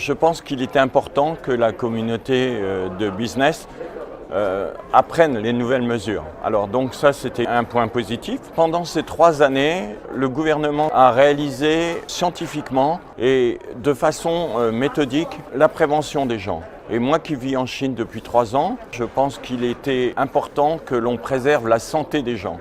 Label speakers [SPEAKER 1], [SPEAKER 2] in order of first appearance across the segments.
[SPEAKER 1] Je pense qu'il était important que la communauté de business apprenne les nouvelles mesures. Alors donc ça, c'était un point positif. Pendant ces 3 années, le gouvernement a réalisé scientifiquement et de façon méthodique la prévention des gens. Et moi qui vis en Chine depuis 3 ans, je pense qu'il était important que l'on préserve la santé des gens.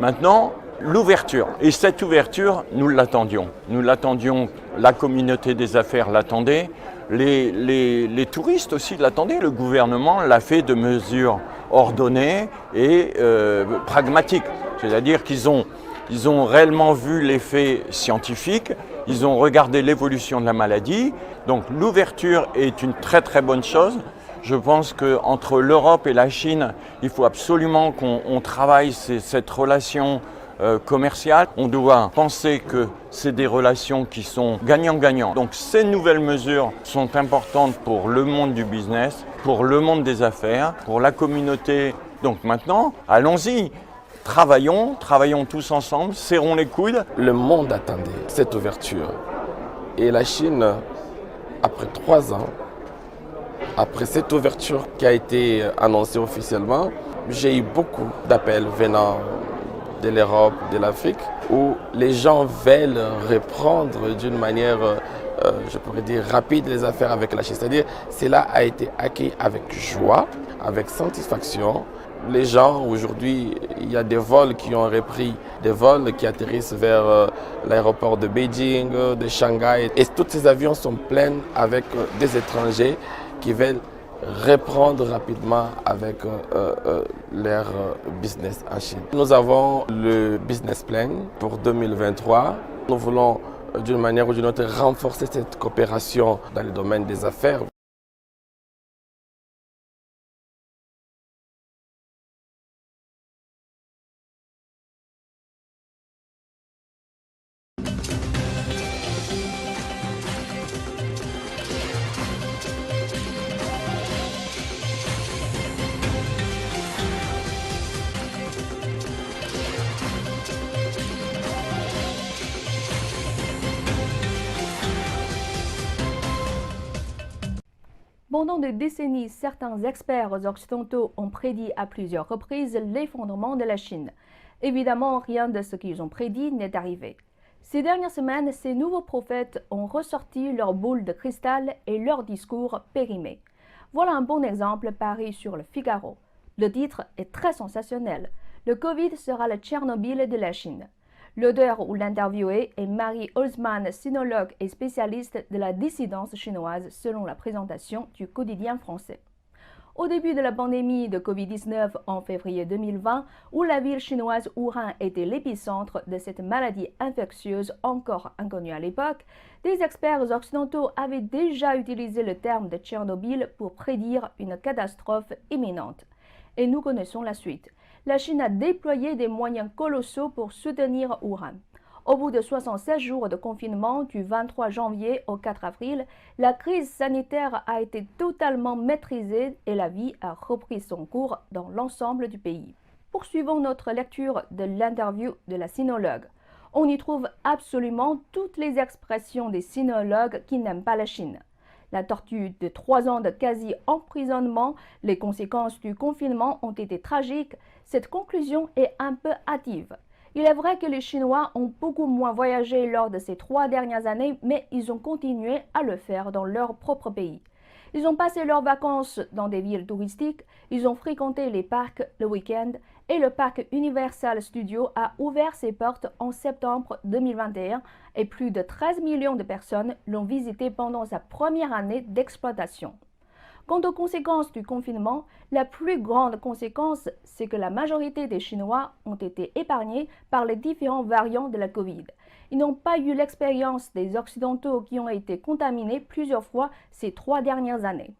[SPEAKER 1] Maintenant, l'ouverture. Et cette ouverture, nous l'attendions. Nous l'attendions, la communauté des affaires l'attendait, les touristes aussi l'attendaient. Le gouvernement l'a fait de mesures ordonnées et pragmatiques. C'est-à-dire qu'ils ont réellement vu l'effet scientifique, ils ont regardé l'évolution de la maladie. Donc l'ouverture est une très très bonne chose. Je pense qu'entre l'Europe et la Chine, il faut absolument qu'on travaille cette relation commerciale. On doit penser que c'est des relations qui sont gagnant-gagnant. Donc ces nouvelles mesures sont importantes pour le monde du business, pour le monde des affaires, pour la communauté. Donc maintenant, allons-y, travaillons tous ensemble, serrons les coudes.
[SPEAKER 2] Le monde attendait cette ouverture. Et la Chine, après 3 ans, après cette ouverture qui a été annoncée officiellement, j'ai eu beaucoup d'appels venant de l'Europe, de l'Afrique, où les gens veulent reprendre d'une manière, je pourrais dire, rapide les affaires avec la Chine. C'est-à-dire, cela a été accueilli avec joie, avec satisfaction. Les gens, aujourd'hui, il y a des vols qui ont repris, des vols qui atterrissent vers l'aéroport de Beijing, de Shanghai. Et tous ces avions sont pleins avec des étrangers qui veulent reprendre rapidement avec leur business en Chine. Nous avons le business plan pour 2023. Nous voulons d'une manière ou d'une autre renforcer cette coopération dans le domaine des affaires.
[SPEAKER 3] Pendant des décennies, certains experts occidentaux ont prédit à plusieurs reprises l'effondrement de la Chine. Évidemment, rien de ce qu'ils ont prédit n'est arrivé. Ces dernières semaines, ces nouveaux prophètes ont ressorti leur boule de cristal et leur discours périmé. Voilà un bon exemple paru sur le Figaro. Le titre est très sensationnel. Le Covid sera le Tchernobyl de la Chine. L'auteur ou l'interviewé est Marie Holzman, sinologue et spécialiste de la dissidence chinoise selon la présentation du quotidien français. Au début de la pandémie de Covid-19 en février 2020, où la ville chinoise Wuhan était l'épicentre de cette maladie infectieuse encore inconnue à l'époque, des experts occidentaux avaient déjà utilisé le terme de Tchernobyl pour prédire une catastrophe imminente. Et nous connaissons la suite. La Chine a déployé des moyens colossaux pour soutenir Wuhan. Au bout de 76 jours de confinement du 23 janvier au 4 avril, la crise sanitaire a été totalement maîtrisée et la vie a repris son cours dans l'ensemble du pays. Poursuivons notre lecture de l'interview de la sinologue. On y trouve absolument toutes les expressions des sinologues qui n'aiment pas la Chine. La torture de 3 ans de quasi-emprisonnement, les conséquences du confinement ont été tragiques. Cette conclusion est un peu hâtive. Il est vrai que les Chinois ont beaucoup moins voyagé lors de ces 3 dernières années, mais ils ont continué à le faire dans leur propre pays. Ils ont passé leurs vacances dans des villes touristiques, ils ont fréquenté les parcs le week-end et le parc Universal Studios a ouvert ses portes en septembre 2021 et plus de 13 millions de personnes l'ont visité pendant sa première année d'exploitation. Quant aux conséquences du confinement, la plus grande conséquence, c'est que la majorité des Chinois ont été épargnés par les différents variants de la Covid. Ils n'ont pas eu l'expérience des Occidentaux qui ont été contaminés plusieurs fois ces 3 dernières années.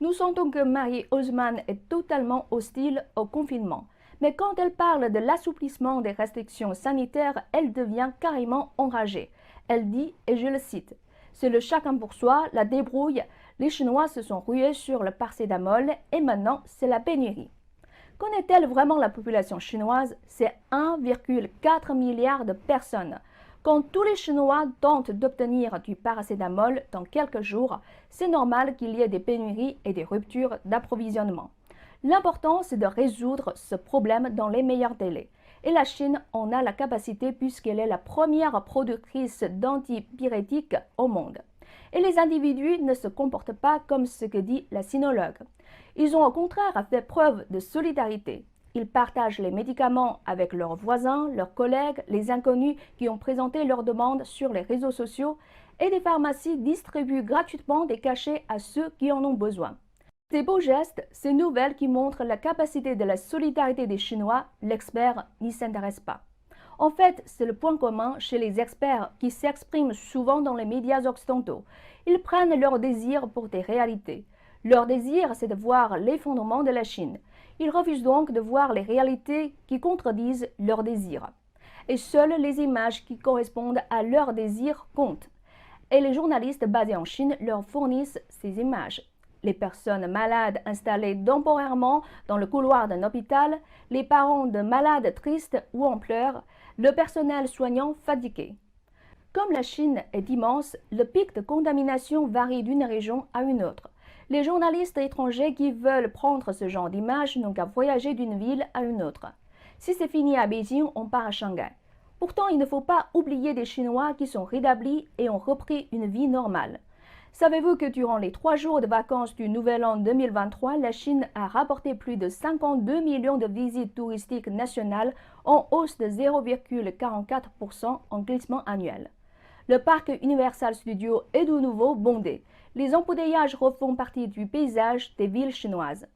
[SPEAKER 3] Nous sentons que Marie Holzman est totalement hostile au confinement. Mais quand elle parle de l'assouplissement des restrictions sanitaires, elle devient carrément enragée. Elle dit, et je le cite, « C'est le chacun pour soi, la débrouille. Les Chinois se sont rués sur le paracétamol et maintenant c'est la pénurie. » Connaît-elle vraiment la population chinoise? C'est 1,4 milliard de personnes. Quand tous les Chinois tentent d'obtenir du paracétamol dans quelques jours, c'est normal qu'il y ait des pénuries et des ruptures d'approvisionnement. L'important, c'est de résoudre ce problème dans les meilleurs délais. Et la Chine en a la capacité puisqu'elle est la première productrice d'antipyrétiques au monde. Et les individus ne se comportent pas comme ce que dit la sinologue. Ils ont au contraire fait preuve de solidarité. Ils partagent les médicaments avec leurs voisins, leurs collègues, les inconnus qui ont présenté leurs demandes sur les réseaux sociaux et des pharmacies distribuent gratuitement des cachets à ceux qui en ont besoin. Ces beaux gestes, ces nouvelles qui montrent la capacité de la solidarité des Chinois, l'expert n'y s'intéresse pas. En fait, c'est le point commun chez les experts qui s'expriment souvent dans les médias occidentaux. Ils prennent leur désir pour des réalités. Leur désir, c'est de voir l'effondrement de la Chine. Ils refusent donc de voir les réalités qui contredisent leur désir. Et seules les images qui correspondent à leur désir comptent. Et les journalistes basés en Chine leur fournissent ces images. Les personnes malades installées temporairement dans le couloir d'un hôpital, les parents de malades tristes ou en pleurs, le personnel soignant fatigué. Comme la Chine est immense, le pic de contamination varie d'une région à une autre. Les journalistes étrangers qui veulent prendre ce genre d'images n'ont qu'à voyager d'une ville à une autre. Si c'est fini à Beijing, on part à Shanghai. Pourtant, il ne faut pas oublier des Chinois qui sont rétablis et ont repris une vie normale. Savez-vous que durant les 3 jours de vacances du Nouvel An 2023, la Chine a rapporté plus de 52 millions de visites touristiques nationales en hausse de 0,44% en glissement annuel. Le parc Universal Studios est de nouveau bondé. Les embouteillages refont partie du paysage des villes chinoises.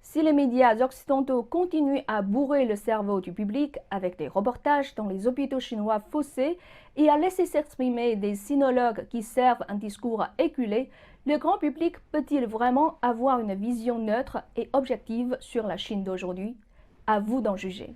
[SPEAKER 3] Si les médias occidentaux continuent à bourrer le cerveau du public avec des reportages dans les hôpitaux chinois faussés et à laisser s'exprimer des sinologues qui servent un discours éculé, le grand public peut-il vraiment avoir une vision neutre et objective sur la Chine d'aujourd'hui? À vous d'en juger.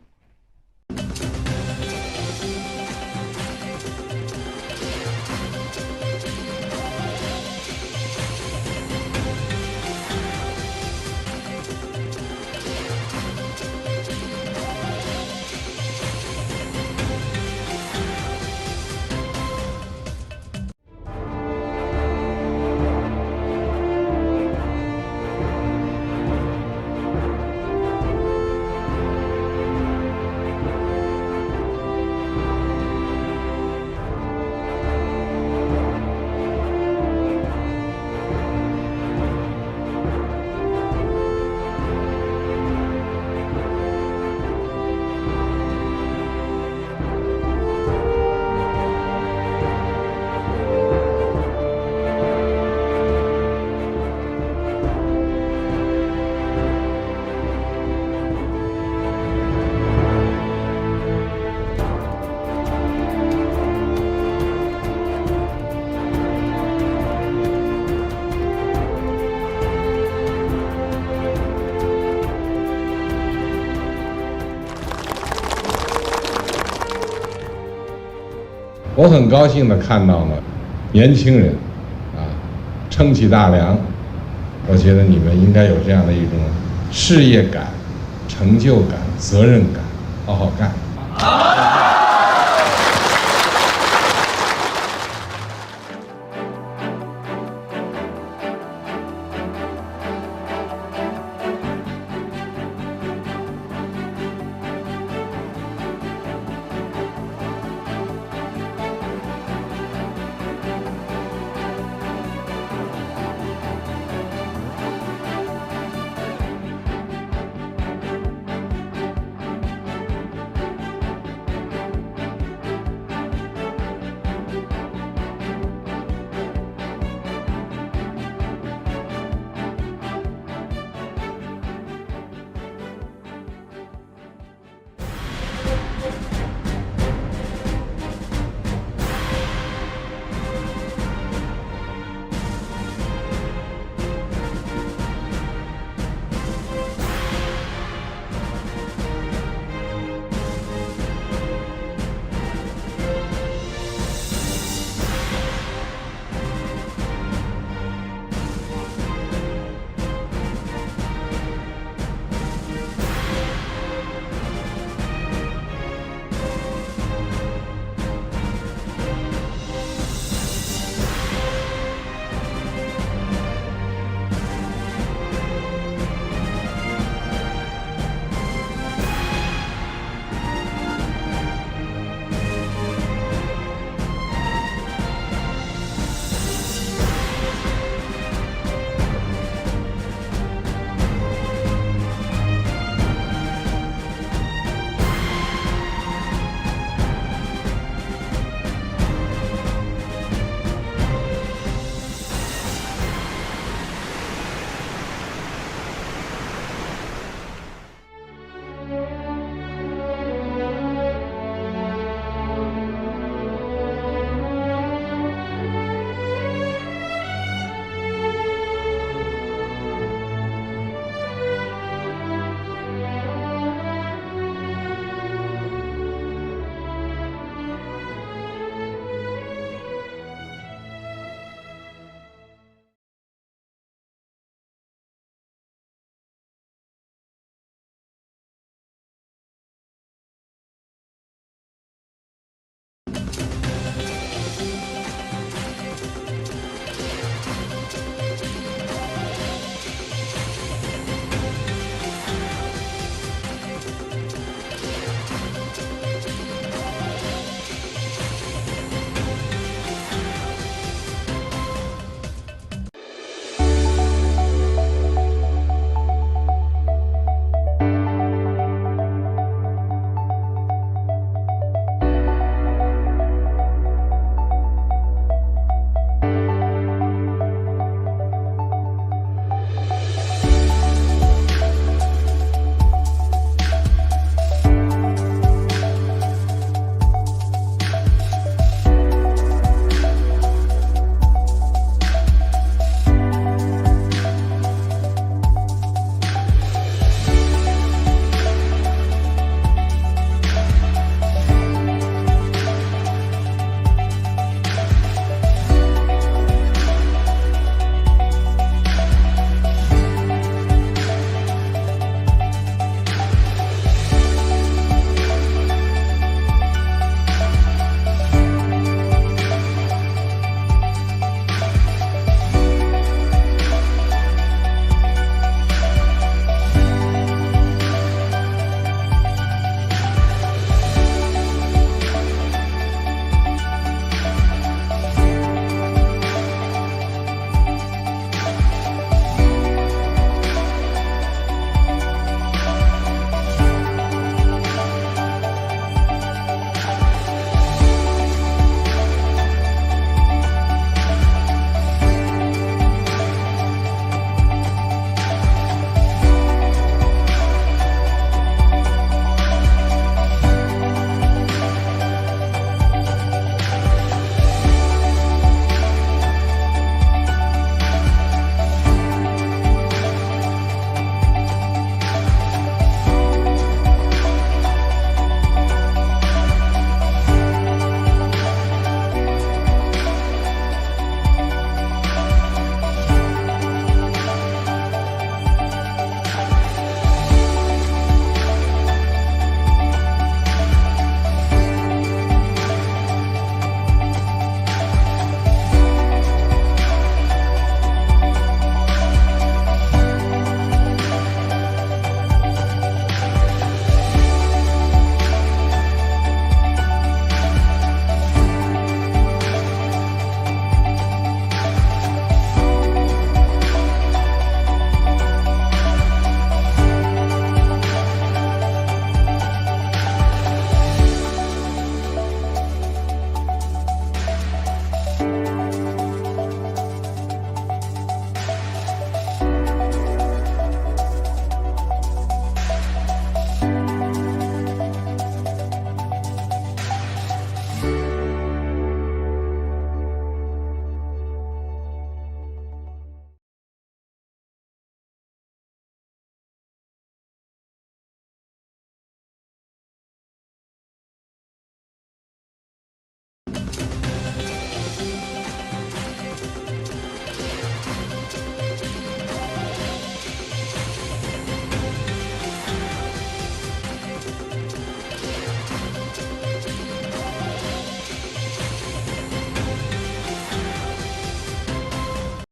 [SPEAKER 4] 我很高兴地看到了年轻人撑起大梁，我觉得你们应该有这样的一种事业感、成就感、责任感，好好干。